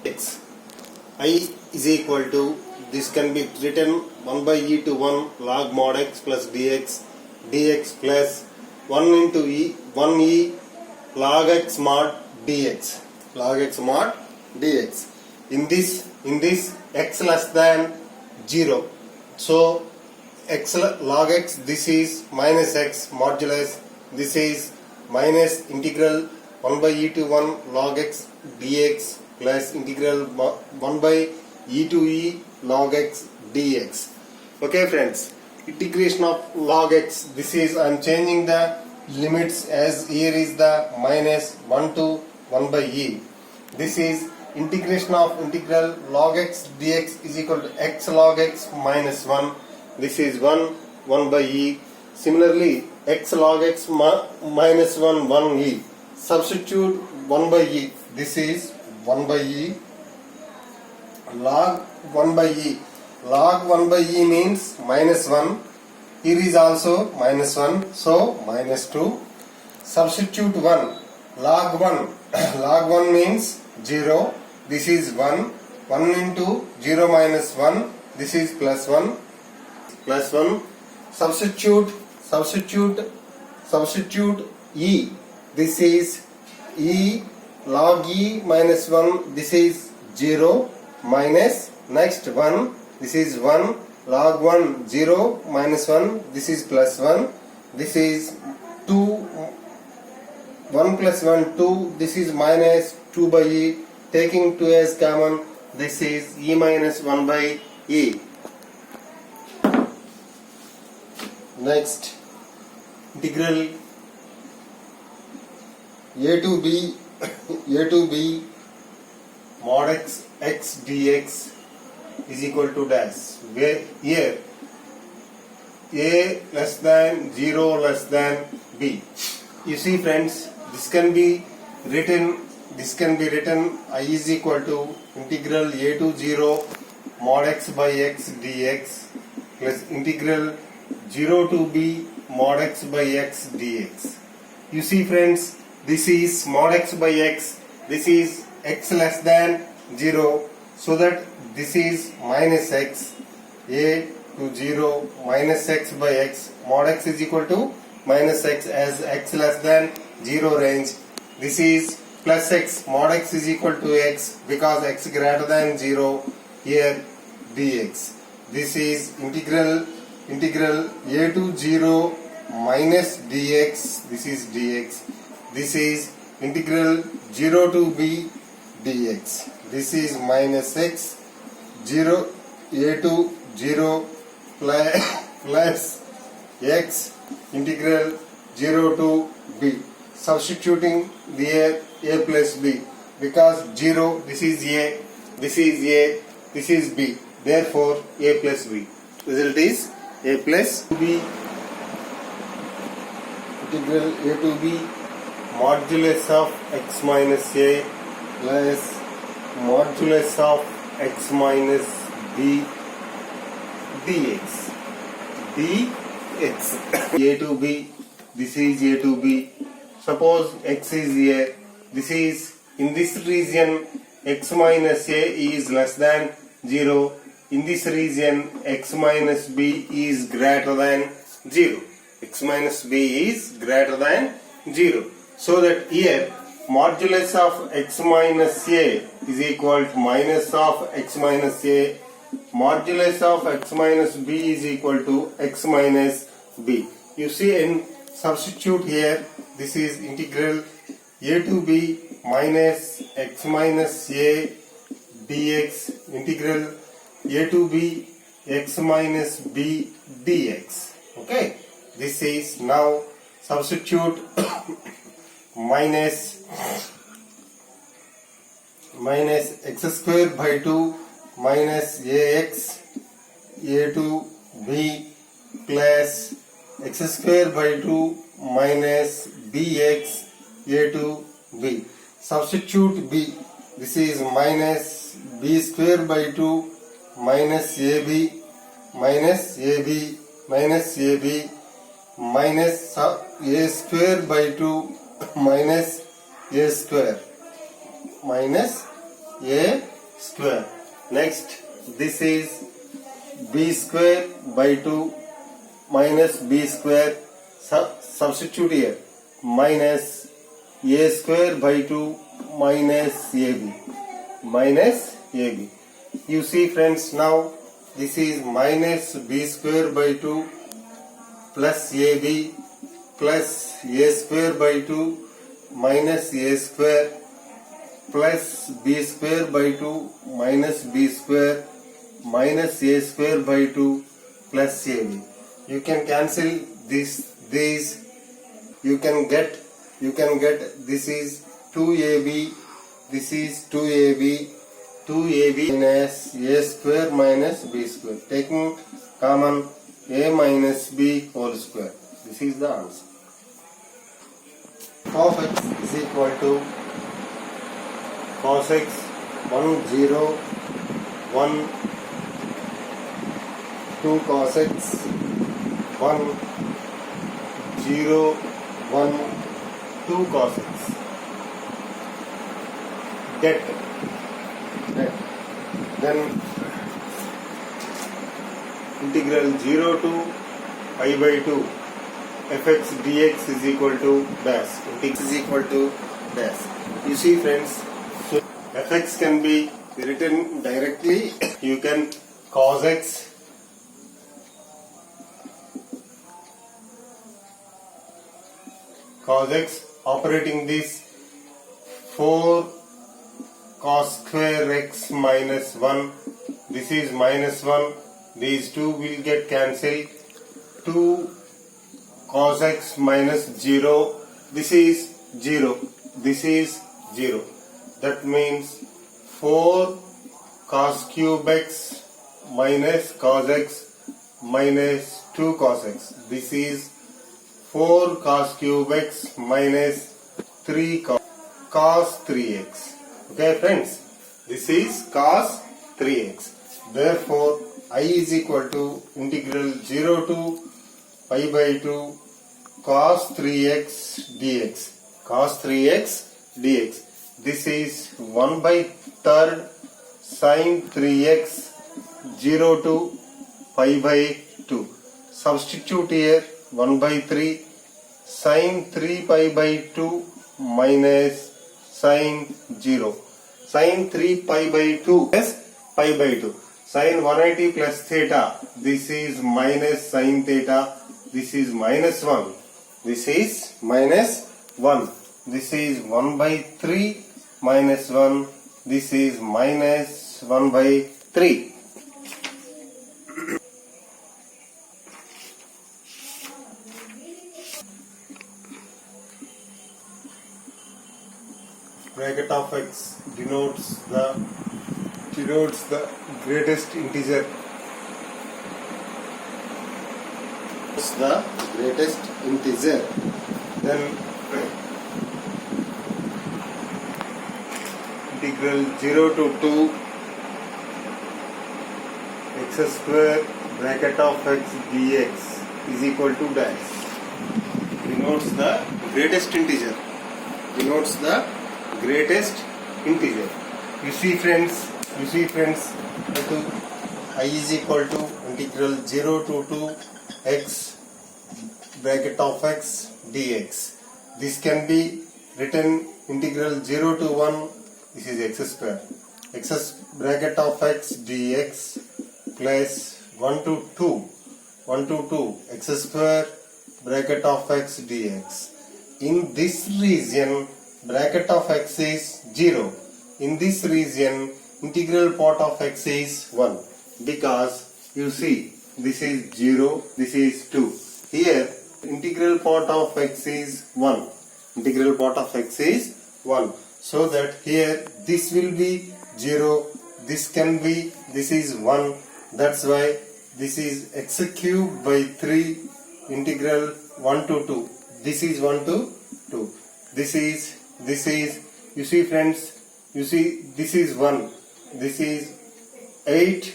x. I is equal to, this can be written 1 by e to 1 log mod x plus dx plus 1 into e 1 e log x mod dx. In this x less than 0, so x log x, this is minus x modulus, this is minus integral 1 by e to 1 log x dx plus integral 1 by e to e log x dx. Okay friends, integration of log x, this is, I am changing the limits, as here is the minus 1 to 1 by e. This is integration of integral log x dx is equal to x log x minus 1. This is 1 by e. Similarly, x log x minus 1 e. Substitute 1 by e. This is 1 by e. Log 1 by e. Log 1 by e means minus 1. Here is also minus 1. So minus 2. Substitute 1. Log 1. Log 1 means 0. This is 1. 1 into 0 minus 1. This is plus 1. Plus 1. Substitute e. This is e log e minus 1. This is 0 minus next 1. This is 1 log 1 0 minus 1. This is plus 1. This is 2. 1 plus 1 2. This is minus 2 by e. Taking 2 as common, this is e minus 1 by e. Next, integral a to b mod x dx is equal to dash, where here a less than 0 less than b. You see friends, this can be written I is equal to integral a to 0 mod x by x dx plus integral 0 to b mod x by x dx. You see friends, this is mod x by x, this is x less than 0, so that this is minus x, a to 0 minus x by x, mod x is equal to minus x as x less than 0 range. This is plus x, mod x is equal to x because x greater than 0, here dx. This is integral a to 0 minus dx, this is dx. This is integral 0 to b dx. This is minus x, 0 a to 0 plus x integral 0 to b. Substituting the a plus b, because 0, this is a, this is b, therefore a plus b. Result is a plus b. Integral a to b modulus of x minus a plus modulus of x minus b dx. A to b, this is a to b. Suppose x is a, this is, in this region x minus a is less than 0. In this region x minus b is greater than 0. X minus b is greater than 0. So that here modulus of x minus a is equal to minus of x minus a. Modulus of x minus b is equal to x minus b. You see, in substitute here, this is integral a to b minus x minus a dx, integral a to b x minus b dx. Okay, this is now substitute minus x square by 2 minus ax a to b plus x square by 2 minus bx a to b. Substitute b. This is minus b square by 2 minus ab minus a square by 2 minus a square minus a square. Next, this is b square by 2 minus b square. Substitute here. Minus a square by 2 minus ab. Minus ab. You see friends, now this is minus b square by 2 plus ab plus a square by 2 minus a square plus b square by 2 minus b square minus a square by 2 plus ab. You can cancel these. You can get this is 2ab, this is 2ab minus a square minus b square. Taking common, a minus b whole square. This is the answer. Cos x is equal to cos x 1 0 1 2 cos x 1 0 1 2 cos x. Get. Then integral 0 to pi by 2 fx dx is equal to dash. X is equal to dash. You see friends, so fx can be written directly. You can cos x operating this 4 cos square x minus 1. This is minus 1. These two will get cancelled. 2 cos x minus 0. This is 0. This is 0. That means 4 cos cube x minus cos x minus 2 cos x. This is 4 cos cube x minus 3 cos 3x. Okay friends, this is cos 3x. Therefore, I is equal to integral 0 to pi by 2 cos 3x dx. Cos 3x dx. This is 1 by 3rd sin 3x 0 to pi by 2. Substitute here 1 by 3 sin 3 pi by 2 minus sin 0. Sin 3 pi by 2 is pi by 2. Sin 180 plus theta. This is minus sin theta. This is minus 1. This is minus 1. This is 1 by 3 minus 1. This is minus 1 by 3. Bracket of x denotes the greatest integer. It's the greatest integer. Then integral 0 to 2 x square bracket of x dx is equal to dash. Denotes the greatest integer. Denotes the greatest integer. You see friends, I is equal to integral 0 to 2 x bracket of x dx. This can be written integral 0 to 1. This is x square. X bracket of x dx plus 1 to 2 x square bracket of x dx. In this region, bracket of x is 0. In this region, integral part of x is 1. Because you see, this is 0, this is 2. Here, integral part of x is 1. Integral part of x is 1. So that here, this will be 0. This can be, this is 1. That's why this is x cube by 3 integral 1 to 2. This is 1 to 2. This is, you see friends, you see this is 1. This is 8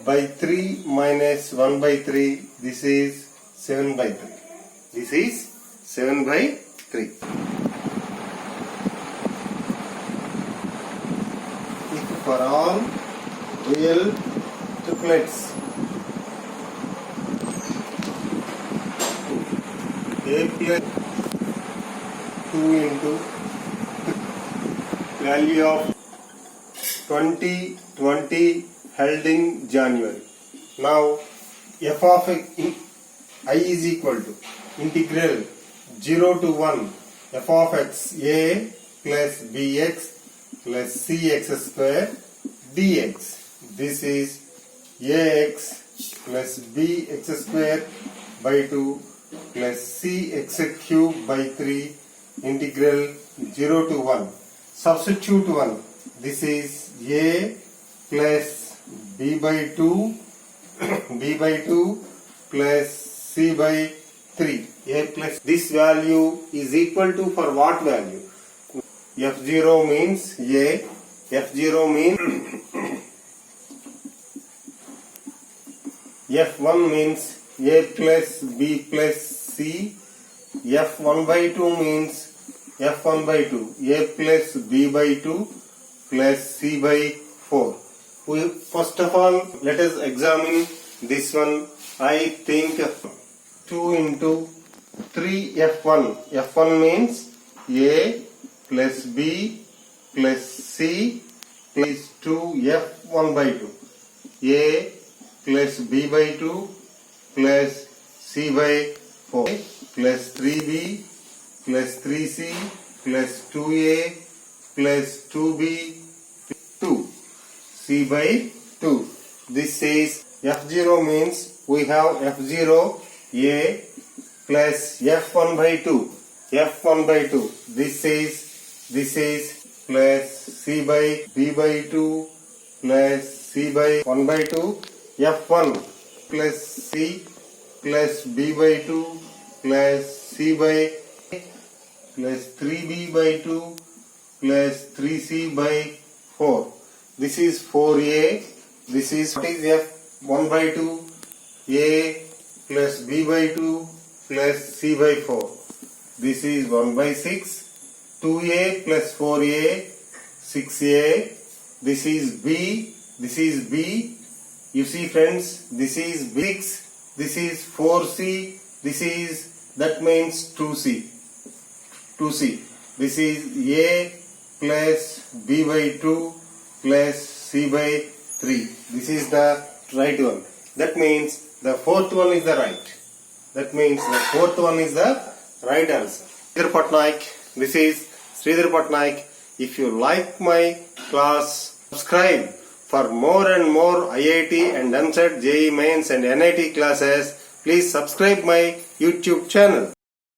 by 3 minus 1 by 3. This is 7 by 3. This is 7 by 3. for all real triplets. A plus 2 into value of 2020 held in January. Now f of I is equal to integral 0 to 1 f of x a plus bx plus cx square dx. This is ax plus bx square by 2 plus cx cube by 3 integral 0 to 1. Substitute 1. This is a plus b by 2 b by 2 plus c by 3. A plus this value is equal to for what value? F0 means a, F0 means F1 means a plus b plus c, F1 by 2 means F1 by 2, a plus b by 2 plus c by 4. First of all, let us examine this one. I think 2 into 3 F1. F1 means a plus b plus c plus 2 F1 by 2. A plus b by 2 plus c by 4 plus 3b plus 3c plus 2a plus 2b 2 c by 2. This is F0 means we have F0 a plus F1 by 2. F1 by 2. This is plus c by b by 2 plus c by 1 by 2. F1 plus c plus b by 2 plus c by plus 3b by 2 plus 3c by 4. This is 4a. This is what is F1 by 2? A plus b by 2 plus c by 4. This is 1 by 6. 2a plus 4a, 6a. This is b. This is b. You see friends, this is b6. This is 4c. This is, that means 2c. 2c. This is a plus b by 2 plus c by 3. This is the right one. That means the fourth one is the right. That means the fourth one is the right answer. Sridhar Patnaik. This is Sridhar Patnaik. If you like my class, subscribe for more and more IIT and ANSET, JEE Mains and NIT classes. Please subscribe my YouTube channel.